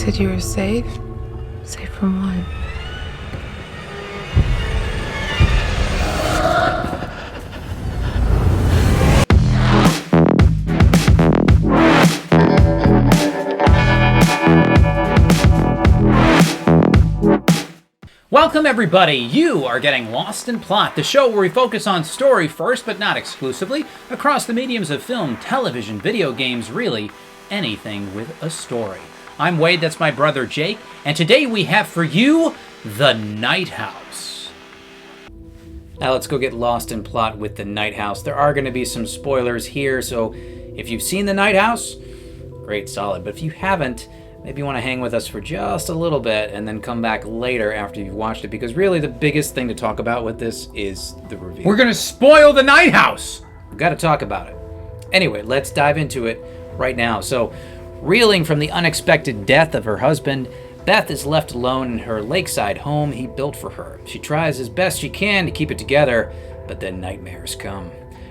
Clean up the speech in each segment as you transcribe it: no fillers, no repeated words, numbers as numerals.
said you were safe? Safe from what? Welcome everybody, you are getting Lost in Plot, the show where we focus on story first, but not exclusively, across the mediums of film, television, video games, really anything with a story. I'm Wade, that's my brother Jake, and today we have for you, The Night House. Now let's go get lost in plot with The Night House. There are going to be some spoilers here, so if you've seen The Night House, great, solid, but if you haven't, maybe you want to hang with us for just a little bit and then come back later after you've watched it, because really the biggest thing to talk about with this is the reveal. We're gonna spoil The Night House! We've got to talk about it. Anyway, let's dive into it right now. So, reeling from the unexpected death of her husband, Beth is left alone in her lakeside home he built for her. She tries as best she can to keep it together, but then nightmares come.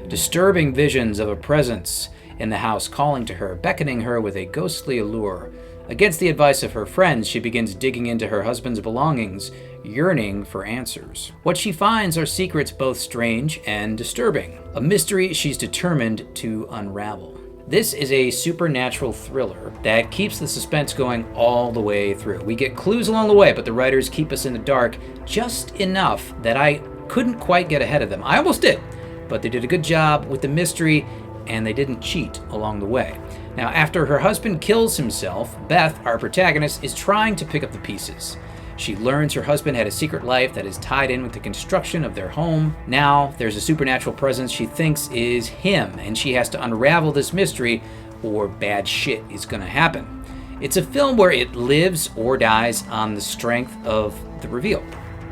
Disturbing visions of a presence in the house calling to her, beckoning her with a ghostly allure. Against the advice of her friends, she begins digging into her husband's belongings, yearning for answers. What she finds are secrets both strange and disturbing, a mystery she's determined to unravel. This is a supernatural thriller that keeps the suspense going all the way through. We get clues along the way, but the writers keep us in the dark just enough that I couldn't quite get ahead of them. I almost did, but they did a good job with the mystery, and they didn't cheat along the way. Now, after her husband kills himself, Beth, our protagonist, is trying to pick up the pieces. She learns her husband had a secret life that is tied in with the construction of their home. Now, there's a supernatural presence she thinks is him, and she has to unravel this mystery or bad shit is gonna happen. It's a film where it lives or dies on the strength of the reveal.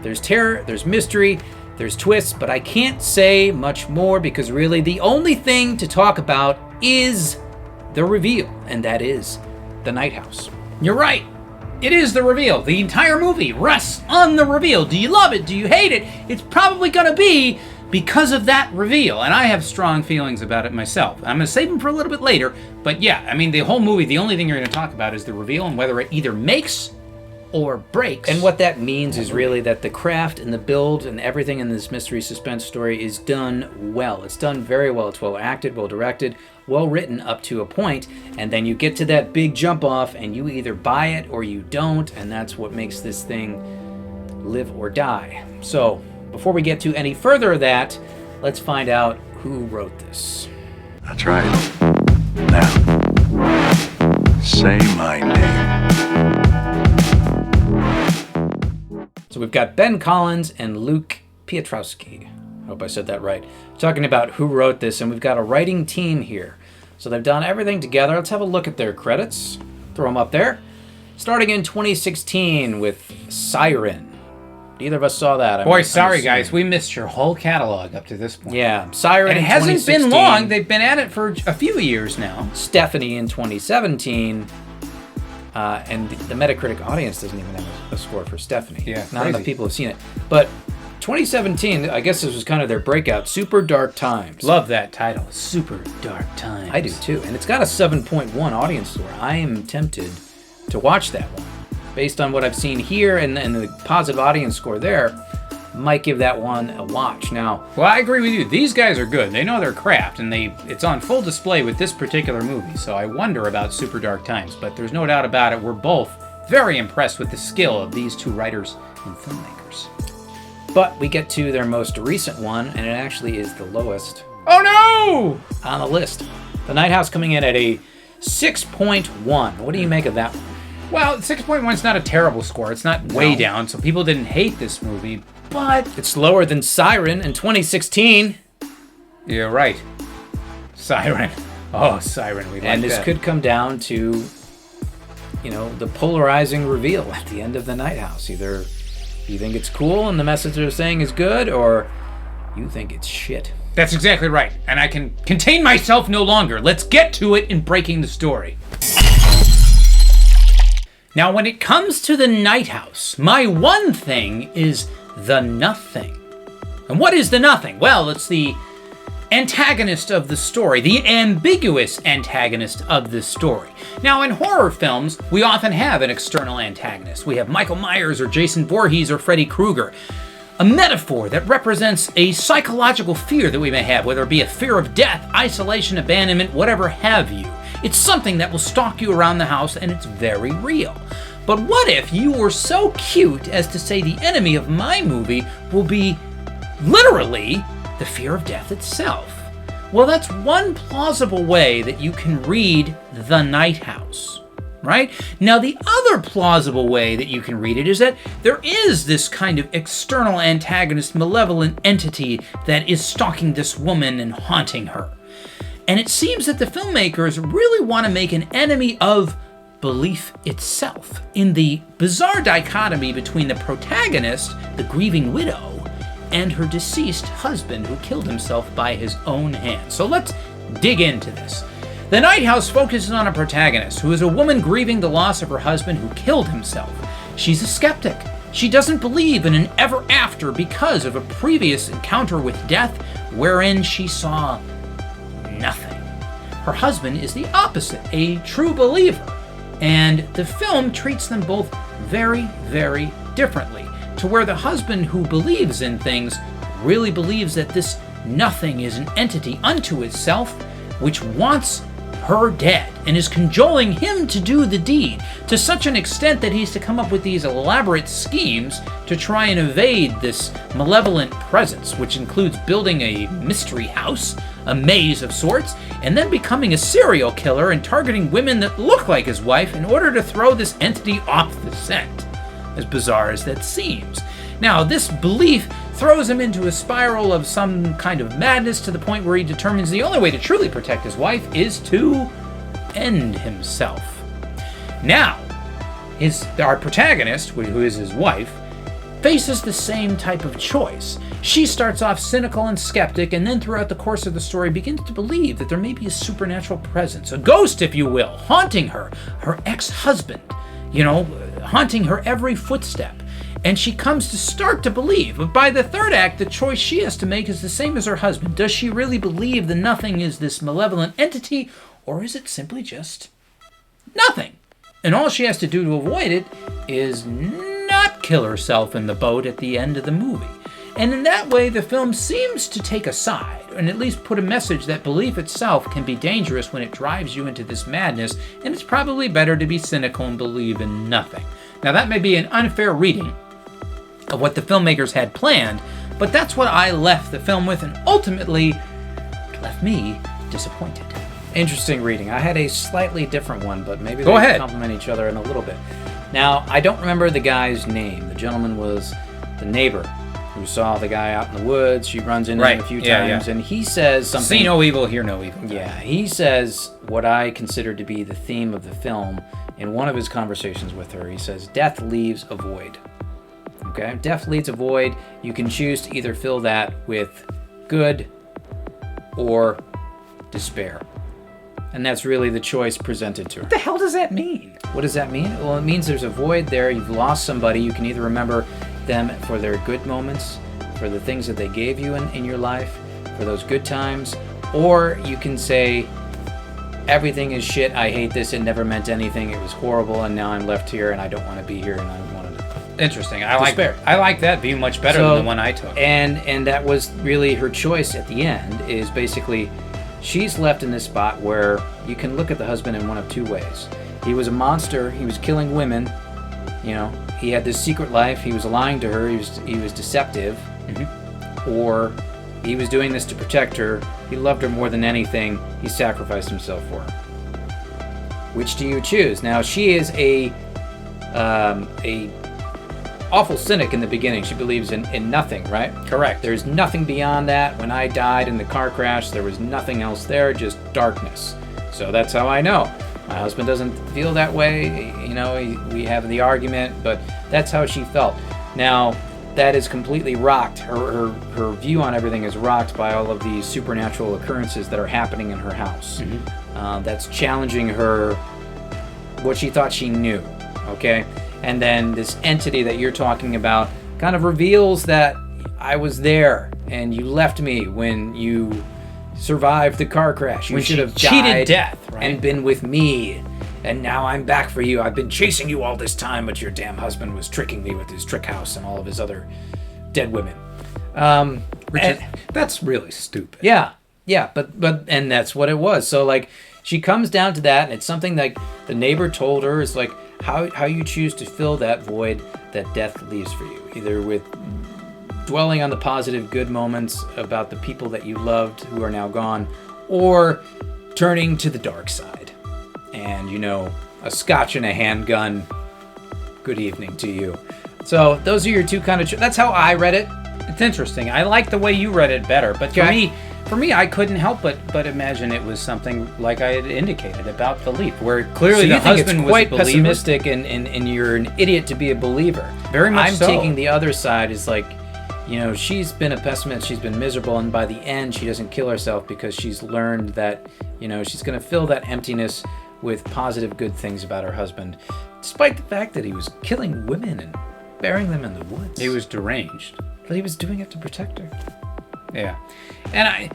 There's terror, there's mystery, there's twists, but I can't say much more because really the only thing to talk about is the reveal, and that is The Night House. You're right. It is the reveal. The entire movie rests on the reveal. Do you love it? Do you hate it? It's probably gonna be because of that reveal, and I have strong feelings about it myself. I'm gonna save them for a little bit later, but yeah, I mean, the whole movie, the only thing you're gonna talk about is the reveal and whether it either makes or breaks. And what that means is really that the craft and the build and everything in this mystery suspense story is done well. It's done very well. It's well acted, well directed, well written up to a point, and then you get to that big jump off and you either buy it or you don't, and that's what makes this thing live or die. So, before we get to any further of that, let's find out who wrote this. That's right. Now, say my name. So we've got Ben Collins and Luke Piotrowski. I hope I said that right. Talking about who wrote this, and we've got a writing team here. So they've done everything together. Let's have a look at their credits. Throw them up there. Starting in 2016 with Siren. Neither of us saw that. Boy, sorry guys, we missed your whole catalog up to this point. Yeah, Siren And it in hasn't 2016. been long. They've been at it for a few years now. Stephanie in 2017. And the Metacritic audience doesn't even have a score for Stephanie. Yeah, not enough crazy. people have seen it. But 2017, I guess this was kind of their breakout. Super Dark Times. Love that title, Super Dark Times. I do too, and it's got a 7.1 audience score. I am tempted to watch that one. Based on what I've seen here and the positive audience score there, might give that one a watch. Now, Well, I agree with you. These guys are good. They know their craft, and it's on full display with this particular movie. So I wonder about Super Dark Times, but there's no doubt about it. We're both very impressed with the skill of these two writers and filmmakers. but we get to their most recent one, and it actually is the lowest Oh no! on the list. The Night House coming in at a 6.1. What do you make of that one? Well, 6.1 is not a terrible score. It's not way down, so people didn't hate this movie, but It's lower than Siren in 2016. you're right. Siren. Oh, Siren. We like And this that. could come down to, the polarizing reveal at the end of The Night House. Either you think it's cool and the message they're saying is good, or you think it's shit. That's exactly right. And I can contain myself no longer. Let's get to it in breaking the story. Now, when it comes to The Night House, my one thing is the nothing. And what is the nothing? Well, it's the antagonist of the story, the ambiguous antagonist of the story. Now, in horror films, we often have an external antagonist. We have Michael Myers or Jason Voorhees or Freddy Krueger. A metaphor that represents a psychological fear that we may have, whether it be a fear of death, isolation, abandonment, whatever have you. It's something that will stalk you around the house, and it's very real. But what if you were so cute as to say the enemy of my movie will be literally the fear of death itself? Well, that's one plausible way that you can read The Night House. Right? Now, the other plausible way that you can read it is that there is this kind of external antagonist, malevolent entity that is stalking this woman and haunting her. And it seems that the filmmakers really want to make an enemy of belief itself, in the bizarre dichotomy between the protagonist, the grieving widow, and her deceased husband who killed himself by his own hand. So let's dig into this. The Night House focuses on a protagonist who is a woman grieving the loss of her husband who killed himself. She's a skeptic. She doesn't believe in an ever after because of a previous encounter with death wherein she saw nothing. Her husband is the opposite, a true believer. And the film treats them both very, very differently, to where the husband who believes in things really believes that this nothing is an entity unto itself which wants her dead and is cajoling him to do the deed to such an extent that he's to come up with these elaborate schemes to try and evade this malevolent presence, which includes building a mystery house, a maze of sorts, and then becoming a serial killer and targeting women that look like his wife in order to throw this entity off the scent. As bizarre as that seems. Now, this belief throws him into a spiral of some kind of madness to the point where he determines the only way to truly protect his wife is to end himself. Now, our protagonist, who is his wife, faces the same type of choice. She starts off cynical and skeptic, and then throughout the course of the story begins to believe that there may be a supernatural presence, a ghost, if you will, haunting her ex-husband, haunting her every footstep. And she comes to start to believe. But by the third act, the choice she has to make is the same as her husband. Does she really believe the nothing is this malevolent entity, or is it simply just nothing? And all she has to do to avoid it is not kill herself in the boat at the end of the movie. And in that way, the film seems to take a side, and at least put a message that belief itself can be dangerous when it drives you into this madness, and it's probably better to be cynical and believe in nothing. Now, that may be an unfair reading of what the filmmakers had planned, but that's what I left the film with, and ultimately it left me disappointed. Interesting reading. I had a slightly different one, but maybe Go they ahead. complement each other in a little bit. Now, I don't remember the guy's name. The gentleman was the neighbor who saw the guy out in the woods. She runs into him a few times, and he says something. See no evil, hear no evil. Yeah, he says what I consider to be the theme of the film in one of his conversations with her. He says, death leaves a void. Okay? Death leaves a void. You can choose to either fill that with good or despair. And that's really the choice presented to her. What the hell does that mean? What does that mean? Well, it means there's a void there. You've lost somebody. You can either remember them for their good moments, for the things that they gave you in your life, for those good times, or you can say, everything is shit, I hate this, it never meant anything, it was horrible, and now I'm left here, and I don't want to be here, and I want to... Interesting. Despair. I like that view much better than the one I took. And that was really her choice at the end, is basically, she's left in this spot where you can look at the husband in one of two ways. He was a monster, he was killing women, he had this secret life, he was lying to her, he was deceptive, or he was doing this to protect her, he loved her more than anything, he sacrificed himself for her. Which do you choose? Now, she is a awful cynic in the beginning. She believes in nothing, right? Correct. There's nothing beyond that. When I died in the car crash, there was nothing else there, just darkness. So that's how I know. My husband doesn't feel that way. We have the argument, but that's how she felt. Now, that is completely rocked. Her view on everything is rocked by all of these supernatural occurrences that are happening in her house. That's challenging her, what she thought she knew, okay? And then this entity that you're talking about kind of reveals that I was there and you left me when you survived the car crash. You When should she have cheated died death, right? and been with me. And now I'm back for you. I've been chasing you all this time, but your damn husband was tricking me with his trick house and all of his other dead women. That's really stupid. Yeah, but and that's what it was. So like, she comes down to that, and it's something like the neighbor told her is like how you choose to fill that void that death leaves for you, either with dwelling on the positive, good moments about the people that you loved who are now gone, or turning to the dark side. And, a scotch and a handgun, good evening to you. So those are your two kind of... that's how I read it. It's interesting. I like the way you read it better, but Okay. for me, I couldn't help but imagine it was something like I had indicated about the leap, where clearly So the you think it's husband quite was a believer. pessimistic and you're an idiot to be a believer. Very much I'm so. taking the other side is like, she's been a pessimist, she's been miserable, and by the end she doesn't kill herself because she's learned that, she's going to fill that emptiness with positive good things about her husband, despite the fact that he was killing women and burying them in the woods. He was deranged. But he was doing it to protect her. Yeah. And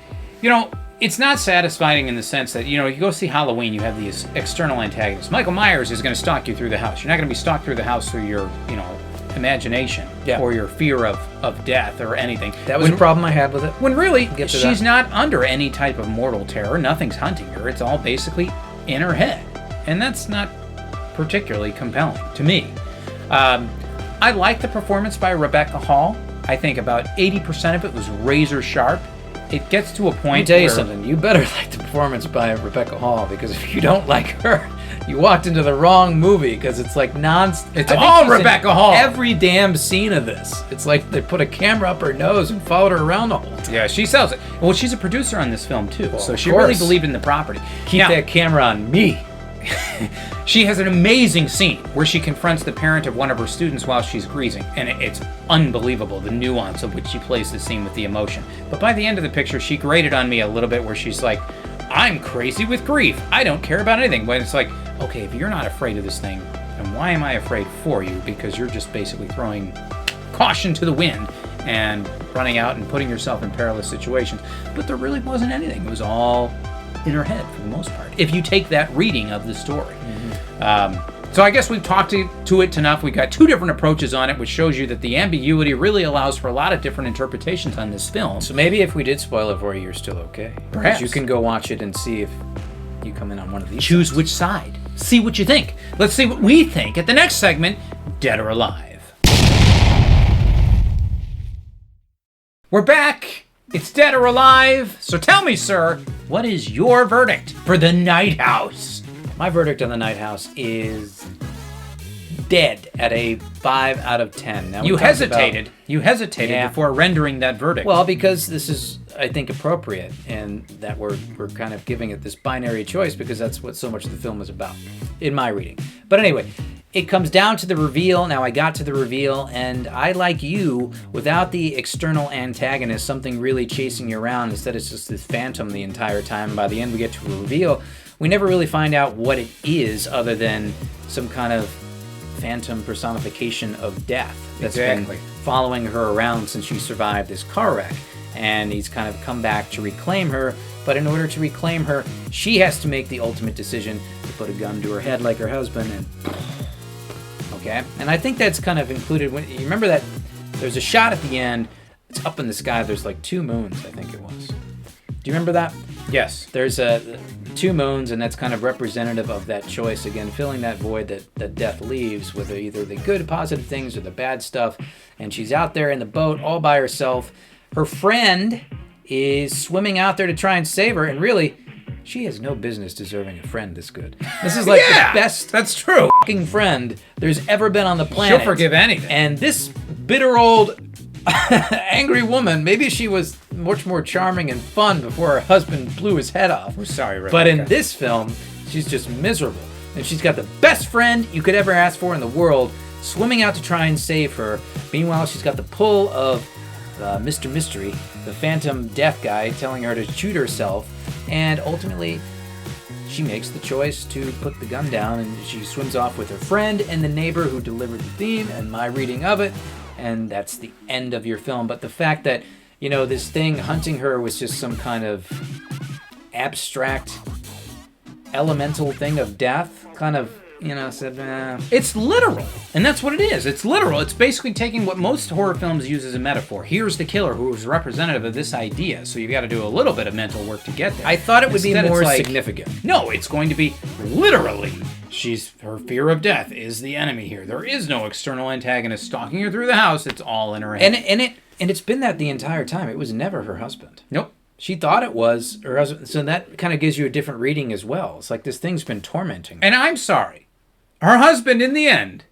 it's not satisfying in the sense that, you go see Halloween, you have these external antagonists. Michael Myers is going to stalk you through the house. You're not going to be stalked through the house through your, imagination or your fear of death or anything. That was the problem I had with it. When really, Get to she's that. not under any type of mortal terror. Nothing's hunting her. It's all basically in her head. And that's not particularly compelling to me. I like the performance by Rebecca Hall. I think about 80% of it was razor sharp. It gets to a point Let me tell you where something. You better like the performance by Rebecca Hall, because if you don't like her, you walked into the wrong movie, because it's like It's all Rebecca Hall. Every damn scene of this. It's like they put a camera up her nose and followed her around the whole time. Yeah, she sells it. Well, she's a producer on this film too, so of she really course. believed in the property. Keep Now, that camera on me. She has an amazing scene where she confronts the parent of one of her students while she's grieving, and it's unbelievable, the nuance of which she plays the scene with the emotion. But by the end of the picture, she grated on me a little bit where she's like, I'm crazy with grief. I don't care about anything. But it's like, okay, if you're not afraid of this thing, then why am I afraid for you? Because you're just basically throwing caution to the wind and running out and putting yourself in perilous situations. But there really wasn't anything. It was all in her head for the most part, if you take that reading of the story. So I guess we've talked to it enough. We got two different approaches on it, which shows you that the ambiguity really allows for a lot of different interpretations on this film. So maybe if we did spoil it for you, you're still okay. Perhaps. You can go watch it and see if you come in on one of these. Choose which side. See what you think. Let's see what we think at the next segment, Dead or Alive. We're back. It's Dead or Alive. So tell me, sir, what is your verdict for The Night House? My verdict on The Night House is dead at a 5 out of 10. Now, we You talked hesitated. about- You hesitated Yeah. before rendering that verdict. Well, because this is, I think, appropriate, and that we're kind of giving it this binary choice, because that's what so much of the film is about, in my reading. But anyway, it comes down to the reveal. Now, I got to the reveal, and I, like you, without the external antagonist, something really chasing you around, instead it's just this phantom the entire time. By the end, we get to a reveal. We never really find out what it is, other than some kind of phantom personification of death that's Exactly. been following her around since she survived this car wreck. And he's kind of come back to reclaim her, but in order to reclaim her, she has to make the ultimate decision to put a gun to her head like her husband. And okay, and I think that's kind of included when you remember that there's a shot at the end. It's up in the sky. There's like 2 moons, I think it was. Do you remember that? yes. There's 2 moons, and that's kind of representative of that choice, again, filling that void that death leaves with either the good, positive things or the bad stuff. And she's out there in the boat all by herself. Her friend is swimming out there to try and save her, and really, she has no business deserving a friend this good. This is like Yeah, the best that's true. fucking friend there's ever been on the planet. She'll forgive anything. And this bitter old angry woman, maybe she was much more charming and fun before her husband blew his head off. We're sorry, Rebecca. But in this film, she's just miserable. And she's got the best friend you could ever ask for in the world, swimming out to try and save her. Meanwhile, she's got the pull of Mr. Mystery, the phantom death guy, telling her to shoot herself. And ultimately, she makes the choice to put the gun down, and she swims off with her friend and the neighbor who delivered the theme and my reading of it. And that's the end of your film. But the fact that, this thing hunting her was just some kind of abstract elemental thing of death kind of, said, It's literal, and that's what it is. It's literal. It's basically taking what most horror films use as a metaphor. Here's the killer who is representative of this idea, so you've got to do a little bit of mental work to get there. I thought it would be Instead, it's more like, significant. No, it's going to be literally. Her fear of death is the enemy here. There is no external antagonist stalking her through the house. It's all in her head. And it's been that the entire time. It was never her husband. Nope. She thought it was her husband, so that kind of gives you a different reading as well. It's like this thing's been tormenting her. And I'm sorry. Her husband, in the end,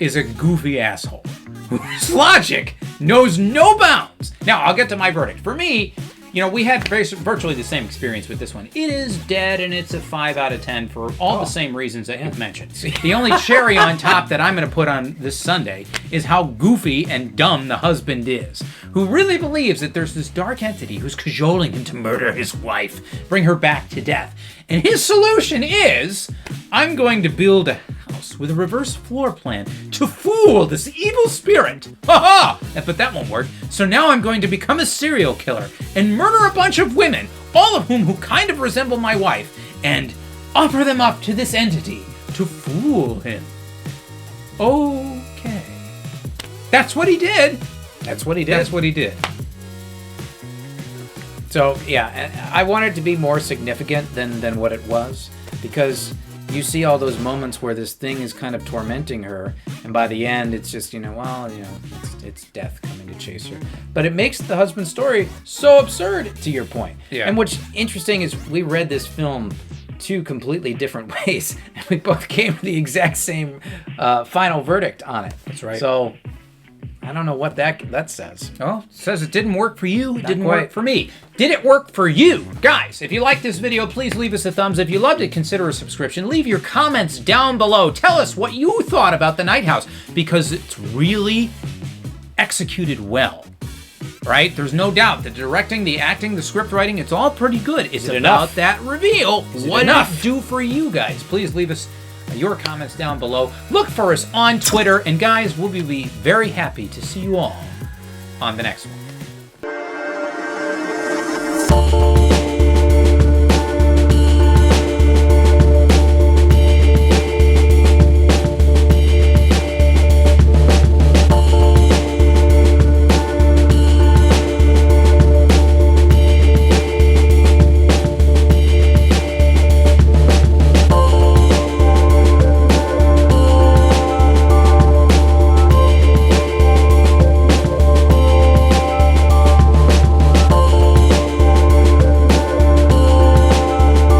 is a goofy asshole whose logic knows no bounds. Now, I'll get to my verdict. For me, we had virtually the same experience with this one. It is dead, and it's a 5 out of 10 for all the same reasons that you've mentioned. The only cherry on top that I'm going to put on this Sunday is how goofy and dumb the husband is, who really believes that there's this dark entity who's cajoling him to murder his wife, bring her back to death. And his solution is, I'm going to build a house with a reverse floor plan to fool this evil spirit. Ha ha! But that won't work. So now I'm going to become a serial killer and murder a bunch of women, all of whom kind of resemble my wife, and offer them up to this entity to fool him. Okay. That's what he did. That's what he did. That's what he did. So, yeah, I want it to be more significant than what it was, because you see all those moments where this thing is kind of tormenting her, and by the end, it's just, it's death coming to chase her. But it makes the husband's story so absurd, to your point. Yeah. And what's interesting is we read this film two completely different ways, and we both came to the exact same final verdict on it. That's right. So I don't know what that says. Well, it says it didn't work for you. It Not didn't quite. work for me. Did it work for you? Guys, if you liked this video, please leave us a thumbs. If you loved it, consider a subscription. Leave your comments down below. Tell us what you thought about The Night House, because it's really executed well. Right? There's no doubt. The directing, the acting, the script writing, it's all pretty good. It's it about enough? that reveal. What did enough? it do for you guys? Please leave us your comments down below. Look for us on Twitter. And guys, we'll be very happy to see you all on the next one.